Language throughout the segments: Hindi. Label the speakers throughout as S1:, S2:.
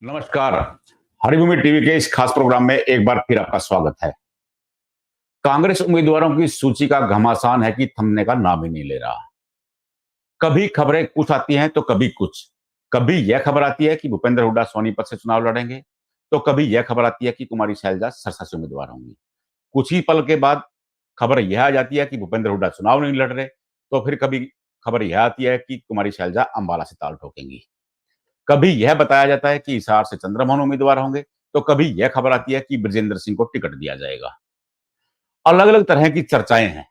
S1: नमस्कार। हरिभूमि टीवी के इस खास प्रोग्राम में एक बार फिर आपका स्वागत है। कांग्रेस उम्मीदवारों की सूची का घमासान है कि थमने का नाम ही नहीं ले रहा। कभी खबरें कुछ आती हैं तो कभी कुछ। कभी यह खबर आती है कि भूपेंद्र हुड्डा सोनीपत से चुनाव लड़ेंगे, तो कभी यह खबर आती है कि कुमारी शैलजा सरसा से उम्मीदवार होंगी। कुछ ही पल के बाद खबर यह आ जाती है कि भूपेंद्र हुड्डा चुनाव नहीं लड़ रहे, तो फिर कभी खबर यह आती है कि कुमारी शैलजा अंबाला से ताल ठोकेंगी। कभी यह बताया जाता है कि हिसार से चंद्रमोहन उम्मीदवार होंगे, तो कभी यह खबर आती है कि ब्रजेंद्र सिंह को टिकट दिया जाएगा। अलग अलग तरह की चर्चाएं हैं।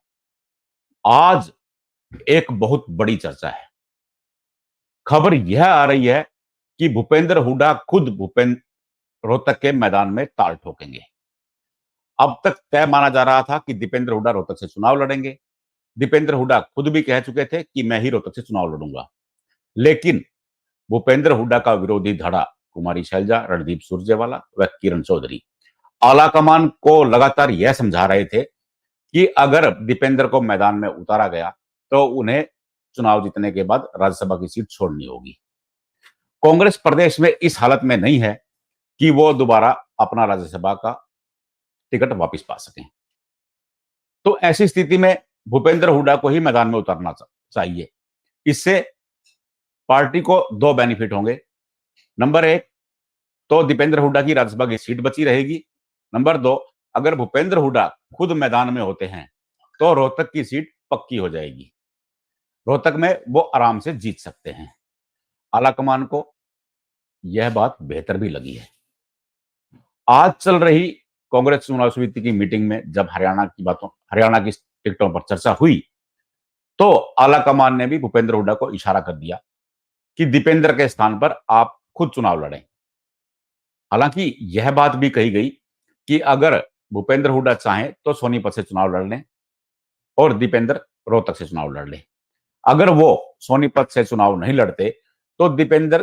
S1: आज एक बहुत बड़ी चर्चा है। खबर यह आ रही है कि भूपेंद्र हुड्डा खुद भूपेंद्र रोहतक के मैदान में ताल ठोकेंगे। अब तक तय माना जा रहा था कि दीपेंद्र हुड्डा रोहतक से चुनाव लड़ेंगे। दीपेंद्र हुड्डा खुद भी कह चुके थे कि मैं ही रोहतक से चुनाव लड़ूंगा, लेकिन भूपेंद्र हुड्डा का विरोधी धड़ा कुमारी शैलजा, रणदीप सुरजेवाला व किरण चौधरी आलाकमान को लगातार यह समझा रहे थे कि अगर दीपेंद्र को मैदान में उतारा गया तो उन्हें चुनाव जीतने के बाद राज्यसभा की सीट छोड़नी होगी। कांग्रेस प्रदेश में इस हालत में नहीं है कि वो दोबारा अपना राज्यसभा का टिकट वापस पा सकें। तो ऐसी स्थिति में भूपेंद्र हुड्डा को ही मैदान में उतरना चाहिए। इससे पार्टी को दो बेनिफिट होंगे। नंबर एक, तो दीपेंद्र हुड्डा की राज्यसभा की सीट बची रहेगी। नंबर दो, अगर भूपेंद्र हुड्डा खुद मैदान में होते हैं तो रोहतक की सीट पक्की हो जाएगी। रोहतक में वो आराम से जीत सकते हैं। आलाकमान को यह बात बेहतर भी लगी है। आज चल रही कांग्रेस चुनाव समिति की मीटिंग में जब हरियाणा की टिकटों पर चर्चा हुई, तो आलाकमान ने भी भूपेंद्र हुड्डा को इशारा कर दिया कि दीपेंद्र के स्थान पर आप खुद चुनाव लड़ें। हालांकि यह बात भी कही गई कि अगर भूपेंद्र हुड्डा चाहें तो सोनीपत से चुनाव लड़ लें और दीपेंद्र रोहतक से चुनाव लड़ लें। अगर वो सोनीपत से चुनाव नहीं लड़ते तो दीपेंद्र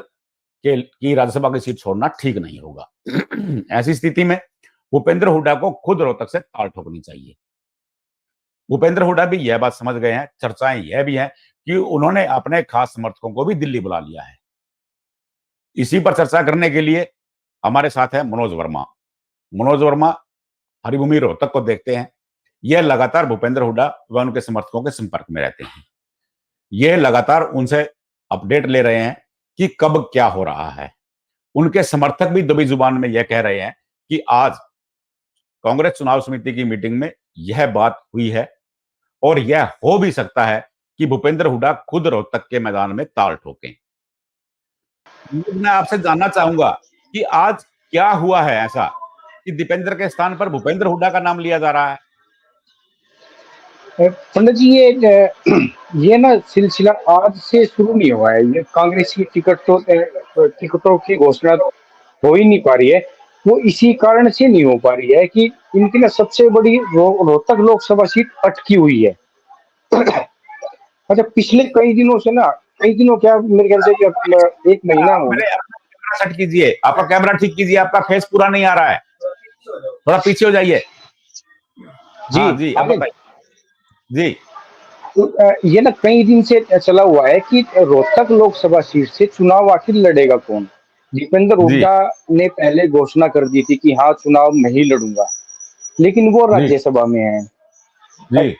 S1: की राज्यसभा की सीट छोड़ना ठीक नहीं होगा। ऐसी स्थिति में भूपेंद्र हुड्डा को खुद रोहतक से ताल ठोकनी चाहिए। भूपेंद्र हुड्डा भी यह बात समझ गए हैं। चर्चाएं यह भी हैं कि उन्होंने अपने खास समर्थकों को भी दिल्ली बुला लिया है। इसी पर चर्चा करने के लिए हमारे साथ है मनोज वर्मा। मनोज वर्मा हरिभूमि रोहतक को देखते हैं। यह लगातार भूपेंद्र हुड्डा व उनके समर्थकों के संपर्क में रहते हैं। यह लगातार उनसे अपडेट ले रहे हैं कि कब क्या हो रहा है। उनके समर्थक भी दबी जुबान में यह कह रहे हैं कि आज कांग्रेस चुनाव समिति की मीटिंग में यह बात हुई है और यह हो भी सकता है कि भूपेंद्र हुड्डा खुद रोहतक के मैदान में ताल ठोकें। मैं आपसे जानना चाहूंगा कि आज क्या हुआ है ऐसा कि दीपेंद्र के स्थान पर भूपेंद्र हुड्डा का नाम लिया जा रहा है।
S2: पंडित जी, ये ना सिलसिला आज से शुरू नहीं हुआ है। ये कांग्रेस की टिकटों की घोषणा हो ही नहीं पा रही है। वो इसी कारण से नहीं हो पा रही है कि इनकी ना सबसे बड़ी रोहतक लोकसभा सीट अटकी हुई है। अच्छा, पिछले कई दिनों से ना, क्या मेरे ख्याल से एक महीना हो गया।
S1: सेट कीजिए, आपका कैमरा ठीक कीजिए, आपका फेस पूरा नहीं आ रहा है, थोड़ा पीछे हो जाइए।
S2: जी
S1: हाँ जी, आप बताइए जी।
S2: ये ना कई दिन से चला हुआ है कि रोहतक लोकसभा सीट से चुनाव आखिर लड़ेगा कौन। दीपेंद्र हुड्डा ने पहले घोषणा कर दी थी कि हाँ, चुनाव नहीं लड़ूंगा, लेकिन वो राज्यसभा में है।
S1: जी।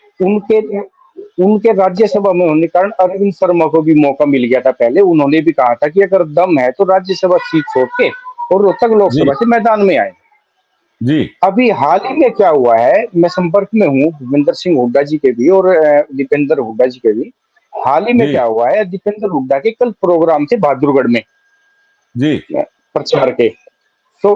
S2: उनके राज्यसभा में होने के कारण अरविंद शर्मा को भी मौका मिल गया था। पहले उन्होंने भी कहा था कि अगर दम है तो राज्यसभा सीट छोड़ के और रोहतक लोकसभा से मैदान में आए।
S1: जी।
S2: अभी हाल ही में क्या हुआ है, मैं संपर्क में हूँ भूपेंद्र सिंह हुड्डा जी के भी और दीपेंद्र हुड्डा जी के भी। हाल ही में क्या हुआ है, दीपेंद्र हुड्डा के कल प्रोग्राम थे बहादुरगढ़ में
S1: जी
S2: प्रचार के। तो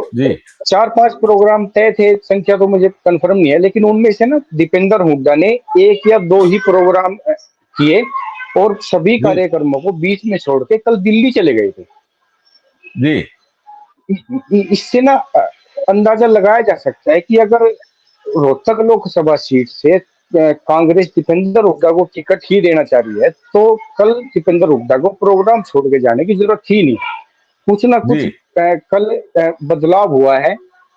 S2: 4-5 प्रोग्राम तय थे, संख्या तो मुझे कंफर्म नहीं है, लेकिन उनमें से ना दीपेंद्र हुड्डा ने 1 या 2 ही प्रोग्राम किए और सभी कार्यक्रमों को बीच में छोड़ के कल दिल्ली चले गए थे।
S1: जी।
S2: इससे ना अंदाजा लगाया जा सकता है कि अगर रोहतक लोकसभा सीट से कांग्रेस दीपेंद्र हुड्डा को टिकट ही देना चाह रही है तो कल दीपेंद्र हुड्डा को प्रोग्राम छोड़ के जाने की जरूरत ही नहीं। कुछ ना कुछ कल बदलाव हुआ है,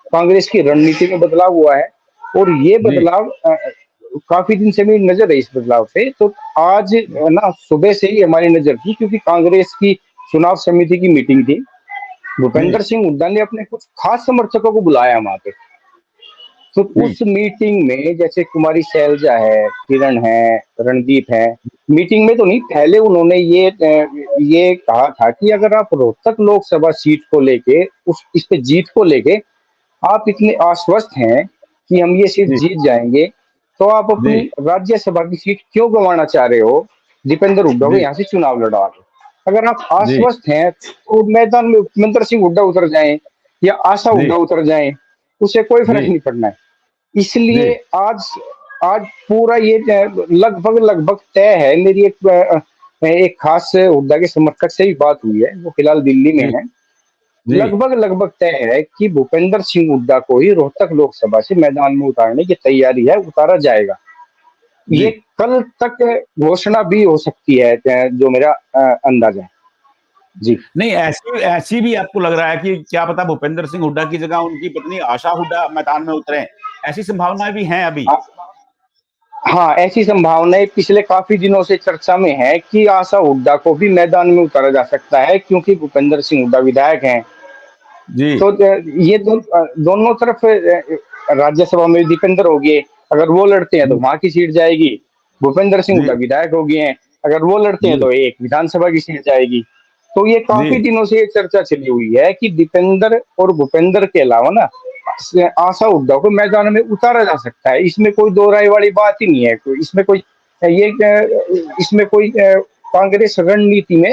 S2: कांग्रेस की रणनीति में बदलाव हुआ है और ये बदलाव काफी दिन से मेरी नजर है इस बदलाव पे। तो आज ना सुबह से ही हमारी नजर थी, क्योंकि कांग्रेस की चुनाव समिति की मीटिंग थी भूपेंद्र सिंह हुड्डा ने अपने कुछ खास समर्थकों को बुलाया वहां पे। तो
S1: जी
S2: उस मीटिंग में जैसे कुमारी शैलजा है, किरण है, रणदीप है, मीटिंग में तो नहीं, पहले उन्होंने ये कहा था कि अगर आप रोहतक लोकसभा सीट को लेके इस पे जीत को लेके आप इतने आश्वस्त हैं कि हम ये सीट
S1: जी
S2: जीत जाएंगे, तो आप
S1: जी
S2: अपनी राज्यसभा की सीट क्यों गंवाना चाह रहे हो दीपेंद्र हुड्डा को
S1: जी
S2: यहाँ से चुनाव लड़वा के? अगर आप
S1: जी
S2: आश्वस्त हैं तो मैदान में भूपेंद्र सिंह हुड्डा उतर जाएं या आशा
S1: जी
S2: हुड्डा उतर जाएं, उससे कोई फर्क
S1: जी
S2: नहीं पड़ना है।
S1: जी
S2: इसलिए आज आज पूरा ये लगभग लगभग तय है। मेरी एक खास हुड्डा के समर्थक से ही बात हुई है, वो फिलहाल दिल्ली में
S1: जी
S2: है।
S1: जी
S2: लगभग लगभग तय है कि भूपेंद्र सिंह हुड्डा को ही रोहतक लोकसभा से मैदान में उतारने की तैयारी है, उतारा जाएगा।
S1: जी
S2: ये कल तक घोषणा भी हो सकती है, जो मेरा अंदाजा है। जी।
S1: नहीं, ऐसी ऐसी भी आपको लग रहा है कि क्या पता भूपेंद्र सिंह हुड्डा की जगह उनकी पत्नी आशा हुड्डा मैदान में उतरे, ऐसी संभावनाएं भी हैं अभी?
S2: हाँ, ऐसी संभावनाएं पिछले काफी दिनों से चर्चा में है कि आशा हुड्डा को भी मैदान में उतारा जा सकता है, क्योंकि भूपेंद्र सिंह हुड्डा विधायक हैं।
S1: जी
S2: तो ये दोनों तरफ राज्यसभा में दीपेंद्र हो गए, अगर वो लड़ते हैं तो
S1: जी
S2: वहां की सीट जाएगी। भूपेंद्र सिंह
S1: जी
S2: हुड्डा विधायक हो गए हैं, अगर वो लड़ते हैं
S1: जी
S2: तो एक विधानसभा की सीट जाएगी। तो ये
S1: जी
S2: काफी दिनों से ये चर्चा चली हुई है कि दीपेंद्र और भूपेंद्र के अलावा ना आशा हुड्डा को मैदान में उतारा जा सकता है। इसमें कोई दो राय वाली बात ही नहीं है। इसमें कोई ये इसमें कोई कांग्रेस रणनीति में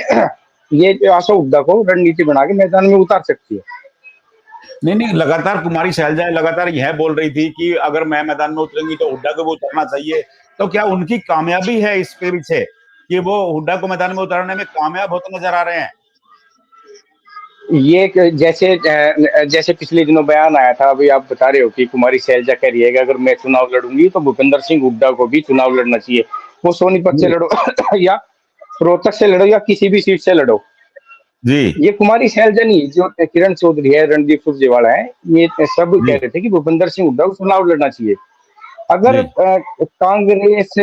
S2: ये आशा हुड्डा को रणनीति बना के मैदान में उतार सकती है।
S1: नहीं नहीं, लगातार कुमारी शैलजा लगातार यह बोल रही थी कि अगर मैं मैदान में उतरूंगी तो हुड्डा को वो उतरना चाहिए। तो क्या उनकी कामयाबी है इसके पीछे कि वो हुड्डा को मैदान में उतारने में कामयाब होते नजर आ रहे हैं?
S2: जैसे पिछले दिनों बयान आया था, अभी आप बता रहे हो कि कुमारी शैलजा कह रही है कि अगर मैं चुनाव लड़ूंगी तो भूपेंद्र सिंह हुड्डा को भी चुनाव लड़ना चाहिए। वो सोनीपत से
S1: जी
S2: लड़ो या रोहतक से लड़ो या किसी भी सीट से लड़ो।
S1: जी
S2: ये कुमारी शैलजा नहीं, जो किरण चौधरी है, रणदीप सुरजेवाला है, ये सब कह
S1: जी
S2: रहे थे कि भूपेंद्र सिंह हुड्डा को चुनाव लड़ना चाहिए। अगर
S1: जी
S2: कांग्रेस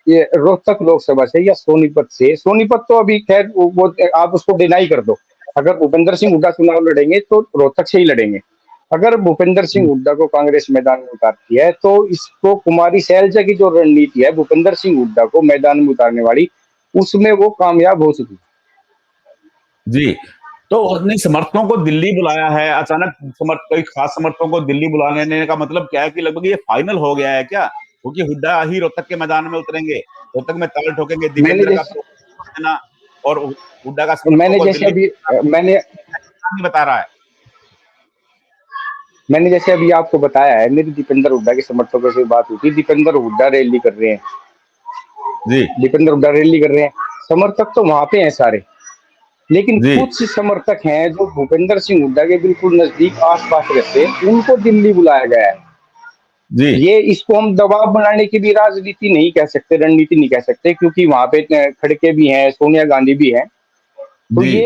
S2: ये रोहतक लोकसभा से या सोनीपत तो अभी खैर वो आप उसको डिनाई कर दो। अगर भूपेंद्र सिंह हुड्डा चुनाव लड़ेंगे तो रोहतक से ही लड़ेंगे। अगर भूपेंद्र सिंह हुड्डा को कांग्रेस मैदान में उतारती है तो इसको कुमारी शैलजा की जो रणनीति है भूपेंद्र सिंह हुड्डा को मैदान में उतारने वाली, उसमें वो कामयाब हो चुकी है।
S1: जी। तो अपने समर्थकों को दिल्ली बुलाया है अचानक, कई खास समर्थकों को दिल्ली बुलाने का मतलब क्या है कि लगभग ये फाइनल हो गया है क्या? क्योंकि हुड्डा ही रोहतक के मैदान में उतरेंगे, रोहतक में ताल ठोकेंगे,
S2: मैंने
S1: दीपेंद्र का
S2: जैसे
S1: देना और हुड्डा का समर्थकों
S2: मैंने
S1: को
S2: जैसे
S1: दिल्ली
S2: अभी मैंने
S1: नहीं बता रहा है।
S2: मैंने जैसे अभी आपको बताया है, मेरी दीपेंद्र हुड्डा के समर्थकों से बात हुई थी। दीपेंद्र हुड्डा रैली कर रहे हैं,
S1: जी
S2: दीपेंद्र हुड्डा रैली कर रहे हैं। समर्थक तो वहां पे हैं सारे, लेकिन
S1: जी
S2: कुछ समर्थक हैं जो भूपेंद्र सिंह हुड्डा के बिल्कुल नजदीक आसपास रहते हैं, उनको दिल्ली बुलाया गया है।
S1: जी
S2: ये इसको हम दबाव बनाने की भी राजनीति नहीं कह सकते, रणनीति नहीं कह सकते, क्योंकि वहां पे खड़के भी हैं, सोनिया गांधी भी हैं। तो
S1: जी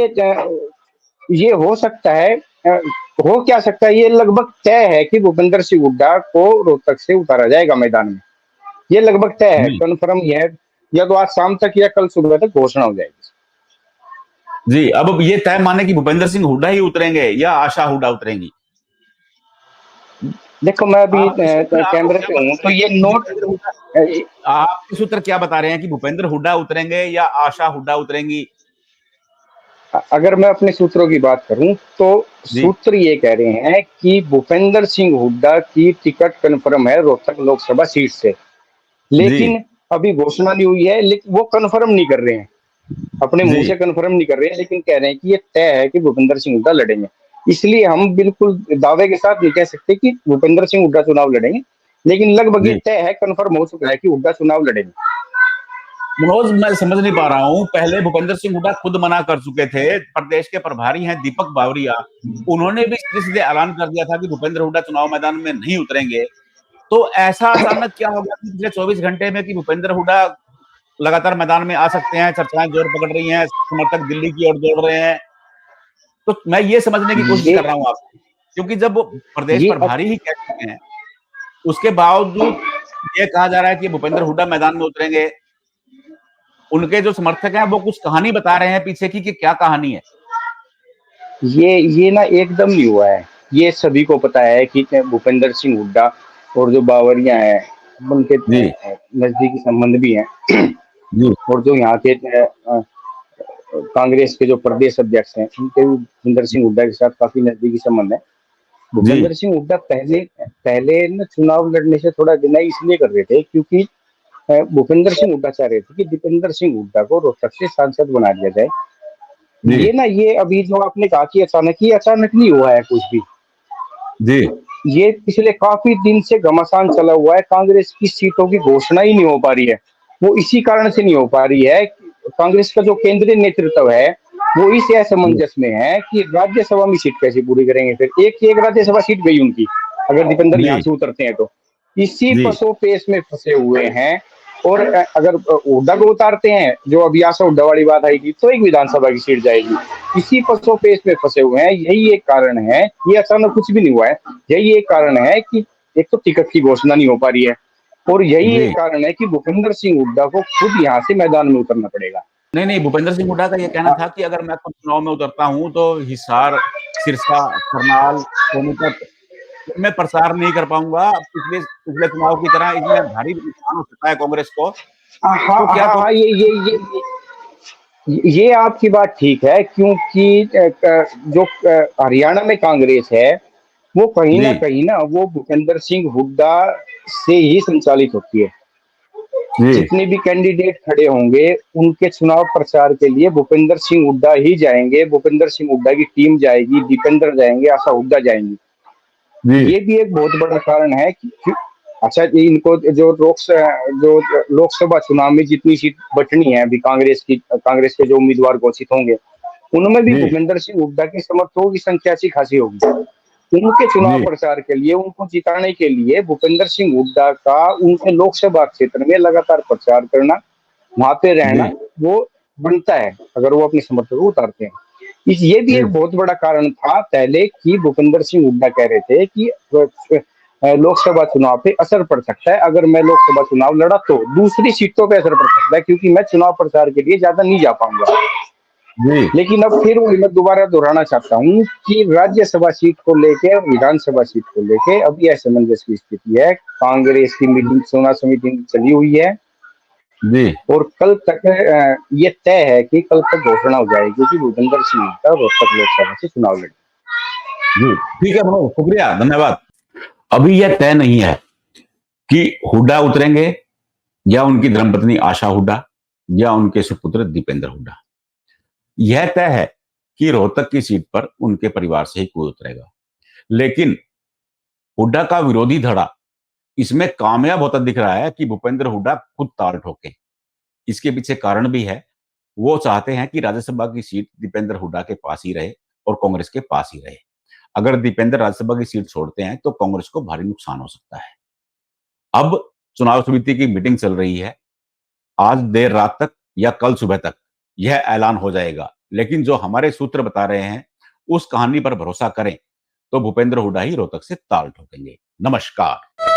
S2: ये हो सकता है, हो क्या सकता है, ये लगभग तय है कि भूपेंद्र सिंह हुड्डा को रोहतक से उतारा जाएगा मैदान में। ये लगभग तय है,
S1: जी
S2: कन्फर्म ये है। या तो आज शाम तक या कल सुबह तक घोषणा हो जाएगी।
S1: जी। अब ये तय माने कि भूपेंद्र सिंह हुड्डा ही उतरेंगे या आशा हुड्डा उतरेंगी?
S2: देखो, मैं अभी
S1: आपके सूत्र आपको
S2: कैमरे
S1: क्या
S2: पे हूँ
S1: बता
S2: तो
S1: रहे
S2: ये
S1: हैं कि
S2: नोट
S1: भूपेंद्र हुड्डा,
S2: अ,
S1: आपके सूत्र क्या बता रहे हैं कि भूपेंद्र हुड्डा उतरेंगे या आशा हुड्डा उतरेंगी?
S2: अगर मैं अपने सूत्रों की बात करूं तो
S1: जी
S2: सूत्र ये कह रहे हैं कि भूपेंद्र सिंह हुड्डा की टिकट कन्फर्म है रोहतक लोकसभा सीट से,
S1: जी
S2: लेकिन अभी घोषणा नहीं हुई है। लेकिन वो कन्फर्म नहीं कर रहे हैं, अपने मुंह
S1: जी
S2: से कन्फर्म नहीं कर रहे हैं, लेकिन कह रहे हैं कि ये तय है कि भूपेंद्र सिंह हुड्डा लड़ेंगे। इसलिए हम बिल्कुल दावे के साथ नहीं कह सकते कि भूपेंद्र सिंह हुड्डा चुनाव लड़ेंगे, लेकिन लगभग ये
S1: जी
S2: तय है, कन्फर्म हो चुका है कि हुड्डा चुनाव लड़ेंगे।
S1: मनोज, मैं समझ नहीं पा रहा हूं, पहले भूपेंद्र सिंह हुड्डा खुद मना कर चुके थे, प्रदेश के प्रभारी हैं दीपक बावरिया, उन्होंने भी सीधे सीधे ऐलान कर दिया था कि भूपेंद्र हुड्डा चुनाव मैदान में नहीं उतरेंगे। तो ऐसा अचानक क्या हो गया कि पिछले 24 घंटे में कि भूपेंद्र हुड्डा लगातार मैदान में आ सकते हैं, चर्चाएं जोर पकड़ रही हैं, समर्थक दिल्ली की ओर दौड़ रहे हैं। तो मैं ये समझने की कोशिश
S2: ये
S1: कर रहा हूं आपसे, क्योंकि जब वो प्रदेश
S2: ये
S1: प्रभारी ही कह चुके हैं, उसके बावजूद ये कहा जा रहा है कि भूपेंद्र हुड्डा मैदान में उतरेंगे। उनके जो समर्थक हैं वो कुछ कहानी बता रहे हैं पीछे की, कि क्या कहानी है?
S2: ये ना एकदम नहीं हुआ है। ये सभी को पता है कि भूपेंद्र सिंह हुड्डा और जो बावरिया है, उनके
S1: जी
S2: नजदीकी संबंध भी हैं।
S1: जी
S2: और जो यहाँ के कांग्रेस के जो प्रदेश अध्यक्ष हैं, उनके भी भूपेंद्र सिंह हुड्डा के साथ काफी नजदीकी संबंध है।
S1: जी
S2: भूपेंद्र सिंह हुड्डा पहले पहले ना चुनाव लड़ने से थोड़ा डिनाई इसलिए कर रहे थे क्योंकि भूपेंद्र सिंह हुड्डा चाह रहे थे कि दीपेंद्र सिंह हुड्डा को रोहतक से सांसद बना दिया जाए।
S1: जी
S2: ये अभी जो आपने कहा कि अचानक, ये अचानक नहीं हुआ है कुछ भी।
S1: जी
S2: ये पिछले काफी दिन से घमासान चला हुआ है। कांग्रेस की सीटों की घोषणा ही नहीं हो पा रही है। वो इसी कारण से नहीं हो पा रही है कि कांग्रेस का जो केंद्रीय नेतृत्व है वो इस
S1: जी
S2: असमंजस में है कि राज्यसभा में सीट कैसे पूरी करेंगे। फिर एक की एक राज्यसभा सीट गई उनकी, अगर दीपेंद्र
S1: जी
S2: यहाँ से उतरते हैं तो। इसी
S1: जी
S2: पसोपेश में फंसे हुए हैं। और अगर हुड्डा को उतारते हैं, जो अभी आशा हुड्डा वाली बात आएगी, तो एक विधानसभा की सीट जाएगी। इसी पसोपेश में फंसे हुए हैं। यही एक कारण है, ये अचानक कुछ भी नहीं हुआ है। यही एक कारण है कि एक तो टिकट की घोषणा नहीं हो पा रही है, और यही
S1: जी
S2: एक कारण है कि भूपेंद्र सिंह हुड्डा को खुद यहाँ से मैदान में उतरना पड़ेगा।
S1: नहीं नहीं, भूपेंद्र सिंह हुड्डा का ये कहना था कि अगर मैं खुद चुनाव में उतरता हूं तो हिसार, सिरसा, करनाल, सोनीपत में प्रचार नहीं कर पाऊंगा। पिछले पिछले चुनाव की तरह इसमें भारी नुकसान हो सकता है कांग्रेस को।
S2: हाँ
S1: तो क्या
S2: हाँ हाँ, ये आपकी बात ठीक है, क्योंकि जो हरियाणा में कांग्रेस है, वो
S1: जी
S2: कहीं ना वो भूपेंद्र सिंह हुड्डा से ही संचालित होती है।
S1: जी
S2: जितने भी कैंडिडेट खड़े होंगे, उनके चुनाव प्रचार के लिए भूपेंद्र सिंह हुड्डा ही जाएंगे। भूपेंद्र सिंह हुड्डा की टीम जाएगी, दीपेंद्र जाएंगे, आशा हुड्डा जाएंगी।
S1: जी
S2: ये भी एक बहुत बड़ा कारण है कि अच्छा, ये इनको जो लोकसभा चुनाव में जितनी सीट बचनी है अभी कांग्रेस के जो उम्मीदवार घोषित होंगे, उनमें भी
S1: जी
S2: भूपेंद्र सिंह हुड्डा के समर्थकों की संख्या अच्छी खासी होगी। उनके चुनाव
S1: जी
S2: प्रचार के लिए, उनको जिताने के लिए भूपेंद्र सिंह हुड्डा का उनके लोकसभा क्षेत्र में लगातार प्रचार करना, वहां पे रहना,
S1: जी
S2: वो बनता है अगर वो अपने समर्थकों को उतारते हैं। इस ये भी
S1: जी
S2: एक बहुत बड़ा कारण था पहले कि भूपेंद्र सिंह हुड्डा कह रहे थे कि लोकसभा चुनाव पे असर पड़ सकता है। अगर मैं लोकसभा चुनाव लड़ा तो दूसरी सीटों पे असर पड़ सकता है, क्योंकि मैं चुनाव प्रचार के लिए ज्यादा नहीं जा पाऊंगा।
S1: जी
S2: लेकिन अब फिर वही मैं दोबारा दोहराना चाहता हूँ कि राज्यसभा सीट को लेके और विधानसभा सीट को लेके अभी असमंजस की स्थिति है। कांग्रेस की मीटिंग, चुनाव समिति चली हुई है,
S1: जी
S2: और कल तक ये तय है कि कल तक घोषणा हो जाएगी कि भूपेंद्र सिंह हुड्डा रोहतक लोकसभा से चुनाव लड़े।
S1: जी ठीक है मनोज, शुक्रिया, धन्यवाद। अभी यह तय नहीं है कि हुड्डा उतरेंगे या उनकी धर्मपत्नी आशा हुड्डा या उनके सुपुत्र दीपेंद्र हुड्डा। यह तय है कि रोहतक की सीट पर उनके परिवार से ही कोई उतरेगा। लेकिन हुड्डा का विरोधी धड़ा इसमें कामयाब होता दिख रहा है कि भूपेंद्र हुड्डा खुद ताल ठोके। इसके पीछे कारण भी है। वो चाहते हैं कि राज्यसभा की सीट दीपेंद्र हुड्डा के पास ही रहे और कांग्रेस के पास ही रहे। अगर दीपेंद्र राज्यसभा की सीट छोड़ते हैं तो कांग्रेस को भारी नुकसान हो सकता है। अब चुनाव समिति की मीटिंग चल रही है। आज देर रात तक या कल सुबह तक यह ऐलान हो जाएगा। लेकिन जो हमारे सूत्र बता रहे हैं, उस कहानी पर भरोसा करें तो भूपेंद्र हुड्डा ही रोहतक से ताल ठोकेंगे। नमस्कार।